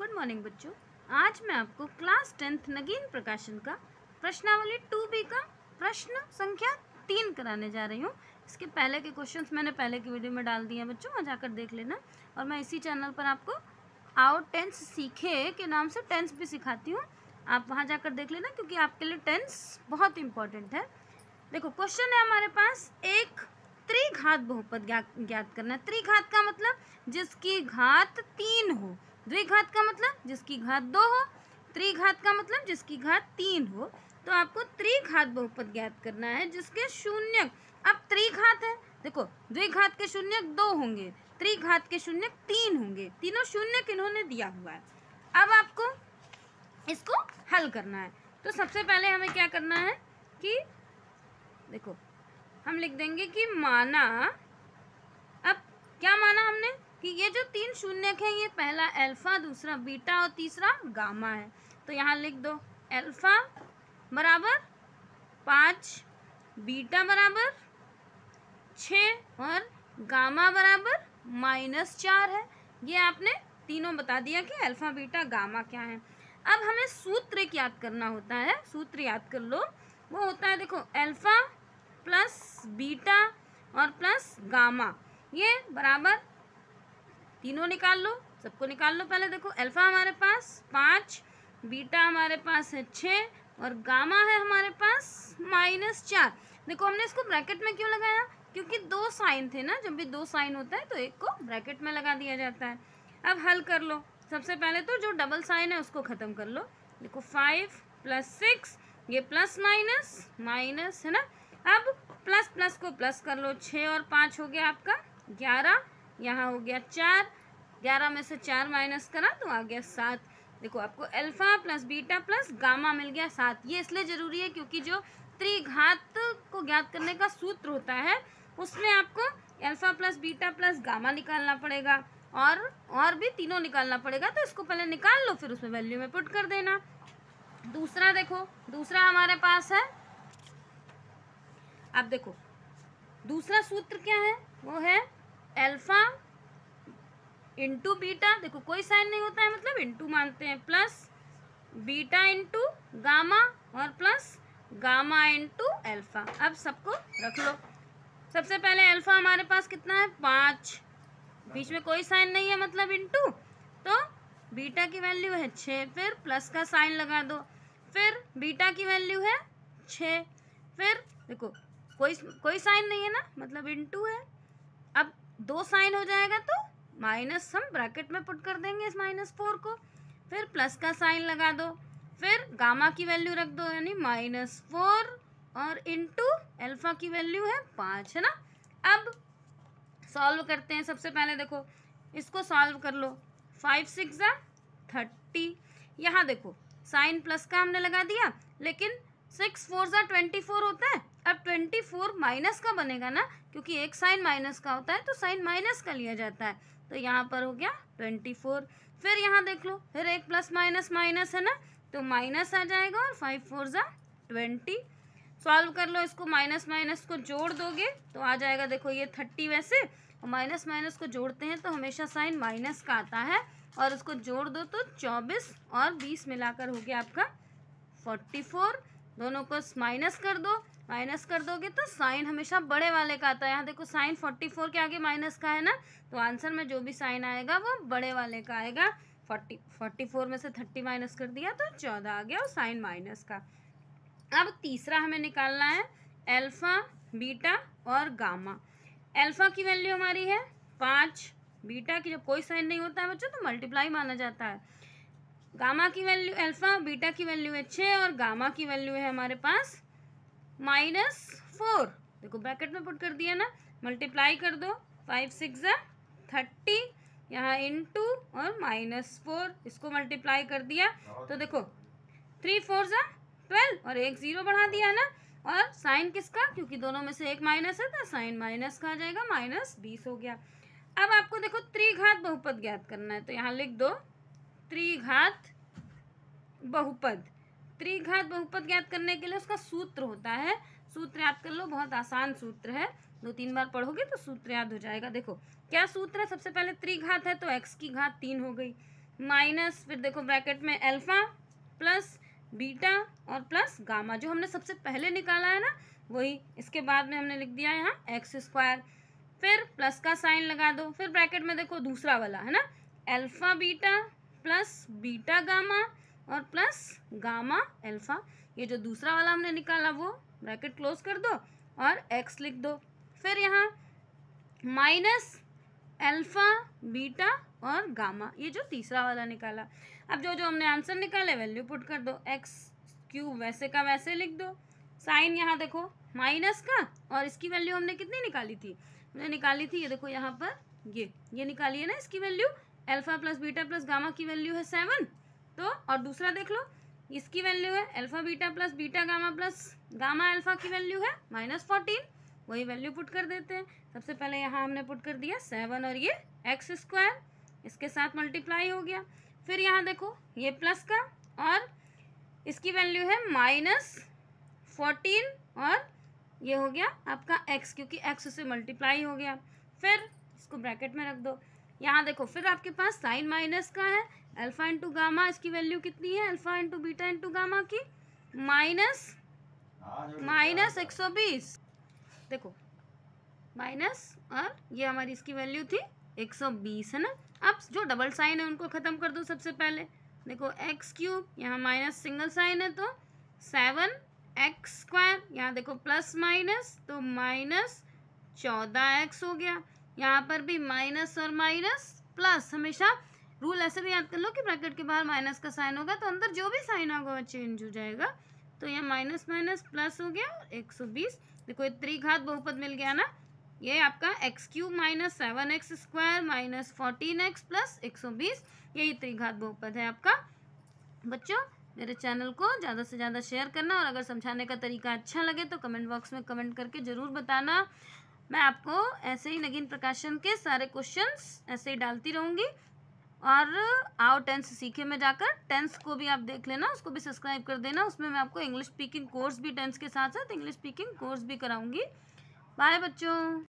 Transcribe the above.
Good morning बच्चों। आज मैं आपको क्लास 10th नगीन प्रकाशन का प्रश्नावली 2B का प्रश्न संख्या 3 कराने जा रही हूँ। इसके पहले के क्वेश्चंस मैंने पहले की वीडियो में डाल दिए हैं बच्चों, वहाँ जाकर देख लेना। और मैं इसी चैनल पर आपको आओ टेंस सीखे के नाम से टेंस भी सिखाती हूँ, आप वहाँ जाकर देख लेना क्योंकि आपके लिए टेंस बहुत इंपॉर्टेंट है। देखो क्वेश्चन है हमारे पास, एक त्रिघात बहुपद ज्ञात करना है। त्रिघात का मतलब जिसकी घात 3 हो, द्विघात का मतलब जिसकी घात 2 हो, त्रिघात का मतलब जिसकी घात 3 हो। तो आपको त्रिघात बहुपद ज्ञात करना है जिसके शून्यक, अब त्रिघात है, देखो द्विघात के शून्यक 2 होंगे, त्रिघात के शून्यक 3 होंगे, तीनों शून्यक इन्होंने दिया हुआ है। अब आपको इसको हल करना है। तो सबसे पहले हमें क्या करना है कि देखो हम लिख देंगे कि माना, अब क्या माना हमने कि ये जो 3 शून्यक है ये पहला अल्फा, दूसरा बीटा और तीसरा गामा है। तो यहाँ लिख दो अल्फा बराबर 5, बीटा बराबर 6 और गामा बराबर -4 है। ये आपने तीनों बता दिया कि अल्फा बीटा गामा क्या है। अब हमें सूत्र याद करना होता है, सूत्र याद कर लो। वो होता है देखो अल्फा प्लस बीटा और प्लस गामा, ये बराबर तीनों निकाल लो, सबको निकाल लो। पहले देखो अल्फा हमारे पास 5, बीटा हमारे पास है 6 और गामा है हमारे पास -4। देखो हमने इसको ब्रैकेट में क्यों लगाया, क्योंकि 2 साइन थे ना, जब भी 2 साइन होता है तो एक को ब्रैकेट में लगा दिया जाता है। अब हल कर लो। सबसे पहले तो जो डबल साइन है उसको ख़त्म कर लो। देखो 5 + 6, ये प्लस माइनस माइनस है ना। अब प्लस प्लस को प्लस कर लो, 6 और 5 हो गया आपका 11, यहाँ हो गया 4, 11 में से 4 माइनस करा तो आ गया 7। देखो आपको alpha plus beta plus gamma मिल गया 7। ये इसलिए ज़रूरी है क्योंकि जो त्रिघात को ज्ञात करने का सूत्र होता है उसमें आपको alpha plus beta plus gamma निकालना पड़ेगा और भी तीनों निकालना पड़ेगा। तो इसको पहले निकाल लो, फिर उसमें वैल्यू में पुट कर देना। दूसरा देखो, दूसरा हमारे पास है, अब देखो दूसरा सूत्र क्या है, वो है अल्फा इंटू बीटा, देखो कोई साइन नहीं होता है मतलब इंटू मानते हैं, प्लस बीटा इंटू गामा और प्लस गामा इंटू अल्फा। अब सबको रख लो। सबसे पहले अल्फा हमारे पास कितना है 5, बीच में कोई साइन नहीं है मतलब इंटू, तो बीटा की वैल्यू है 6, फिर प्लस का साइन लगा दो, फिर बीटा की वैल्यू है 6, फिर देखो कोई साइन नहीं है ना मतलब इंटू है। अब 2 साइन हो जाएगा तो माइनस हम ब्रैकेट में पुट कर देंगे इस -4 को, फिर प्लस का साइन लगा दो, फिर गामा की वैल्यू रख दो यानी -4 और इंटू अल्फा की वैल्यू है 5, है ना। अब सॉल्व करते हैं। सबसे पहले देखो इसको सॉल्व कर लो, 5 × 6 = 30। यहाँ देखो साइन प्लस का हमने लगा दिया, लेकिन 6 × 4 = 24 होता है। अब 24 माइनस का बनेगा ना, क्योंकि एक साइन माइनस का होता है तो साइन माइनस का लिया जाता है। तो यहाँ पर हो गया 24। फिर यहाँ देख लो, फिर एक प्लस माइनस माइनस है ना, तो माइनस आ जाएगा और 5 × 4 = 20। सॉल्व कर लो इसको, माइनस माइनस को जोड़ दोगे तो आ जाएगा, देखो ये 30 वैसे, और माइनस माइनस को जोड़ते हैं तो हमेशा साइन माइनस का आता है, और उसको जोड़ दो तो 24 और 20 मिलाकर हो गया आपका 44। दोनों को माइनस कर दो, माइनस कर दोगे तो साइन हमेशा बड़े वाले का आता है। यहाँ देखो साइन 44 के आगे माइनस का है ना, तो आंसर में जो भी साइन आएगा वो बड़े वाले का आएगा। 44 में से 30 माइनस कर दिया तो 14 आ गया और साइन माइनस का। अब तीसरा हमें निकालना है अल्फा बीटा और गामा। अल्फा की वैल्यू हमारी है 5, बीटा की जब कोई साइन नहीं होता है बच्चों तो मल्टीप्लाई माना जाता है। गामा की वैल्यू, अल्फा बीटा की वैल्यू है 6 और गामा की वैल्यू है हमारे पास -4। देखो ब्रैकेट में पुट कर दिया ना, मल्टीप्लाई कर दो, 5 × 6 = 30, यहाँ इंटू और -4, इसको मल्टीप्लाई कर दिया तो देखो 3 × 4 = 12 और एक 0 बढ़ा दिया ना, और साइन किसका, क्योंकि दोनों में से एक माइनस है तो साइन माइनस का आ जाएगा, -20 हो गया। अब आपको देखो त्रिघात बहुपद ज्ञात करना है, तो यहाँ लिख दो त्रिघात बहुपद। त्रिघात बहुपद ज्ञात करने के लिए उसका सूत्र होता है, सूत्र याद कर लो, बहुत आसान सूत्र है, 2-3 बार पढ़ोगे तो सूत्र याद हो जाएगा। देखो क्या सूत्र है, सबसे पहले त्रिघात है तो x की घात 3 हो गई, माइनस, फिर देखो ब्रैकेट में अल्फा प्लस बीटा और प्लस गामा, जो हमने सबसे पहले निकाला है ना वही, इसके बाद में हमने लिख दिया यहाँ एक्स स्क्वायर, फिर प्लस का साइन लगा दो, फिर ब्रैकेट में देखो दूसरा वाला है ना, alpha beta plus beta gamma और प्लस गामा अल्फा, ये जो दूसरा वाला हमने निकाला वो ब्रैकेट क्लोज कर दो और एक्स लिख दो, फिर यहाँ माइनस अल्फा बीटा और गामा, ये जो तीसरा वाला निकाला। अब जो जो हमने आंसर निकाले वैल्यू पुट कर दो, एक्स क्यूब वैसे का वैसे लिख दो, साइन यहाँ देखो माइनस का, और इसकी वैल्यू हमने कितनी निकाली थी, हमने निकाली थी ये देखो यहाँ पर ये निकाली है ना इसकी value, alpha plus beta plus gamma की वैल्यू है 7, तो और दूसरा देख लो इसकी वैल्यू है alpha beta plus beta gamma plus gamma alpha की वैल्यू है -14, वही वैल्यू पुट कर देते हैं। सबसे पहले यहाँ हमने पुट कर दिया 7 और ये एक्स स्क्वायर इसके साथ मल्टीप्लाई हो गया, फिर यहाँ देखो ये प्लस का और इसकी वैल्यू है -14 और ये हो गया आपका एक्स, क्योंकि एक्स से मल्टीप्लाई हो गया, फिर इसको ब्रैकेट में रख दो। यहाँ देखो फिर आपके पास साइन माइनस का है, अल्फा इंटू गामा, इसकी वैल्यू कितनी है alpha into beta into gamma की -120, देखो माइनस, और ये हमारी इसकी वैल्यू थी 120 है ना। अब जो डबल साइन है उनको ख़त्म कर दो, सबसे पहले देखो एक्स क्यूब, यहाँ माइनस सिंगल साइन है तो 7x स्क्वायर, यहाँ देखो प्लस माइनस तो -14x हो गया, यहाँ पर भी माइनस और माइनस प्लस, हमेशा रूल ऐसे भी याद कर लो कि ब्रैकेट के बाहर माइनस का साइन होगा तो अंदर जो भी साइन होगा वो चेंज हो जाएगा, तो यहाँ माइनस माइनस प्लस हो गया 120, देखो ये त्रिघात बहुपद मिल गया ना, ये आपका x cube -7x square -14x plus 120, यही त्रिघात बहुपद है आपका। बच्चों मेरे चैनल को ज़्यादा से ज़्यादा शेयर करना, और अगर समझाने का तरीका अच्छा लगे तो कमेंट बॉक्स में कमेंट करके ज़रूर बताना। मैं आपको ऐसे ही नगीन प्रकाशन के सारे क्वेश्चंस ऐसे ही डालती रहूँगी, और आओ टेंस सीखे में जाकर टेंस को भी आप देख लेना, उसको भी सब्सक्राइब कर देना, उसमें मैं आपको इंग्लिश स्पीकिंग कोर्स भी टेंस के साथ साथ इंग्लिश स्पीकिंग कोर्स भी कराऊंगी। बाय बच्चों।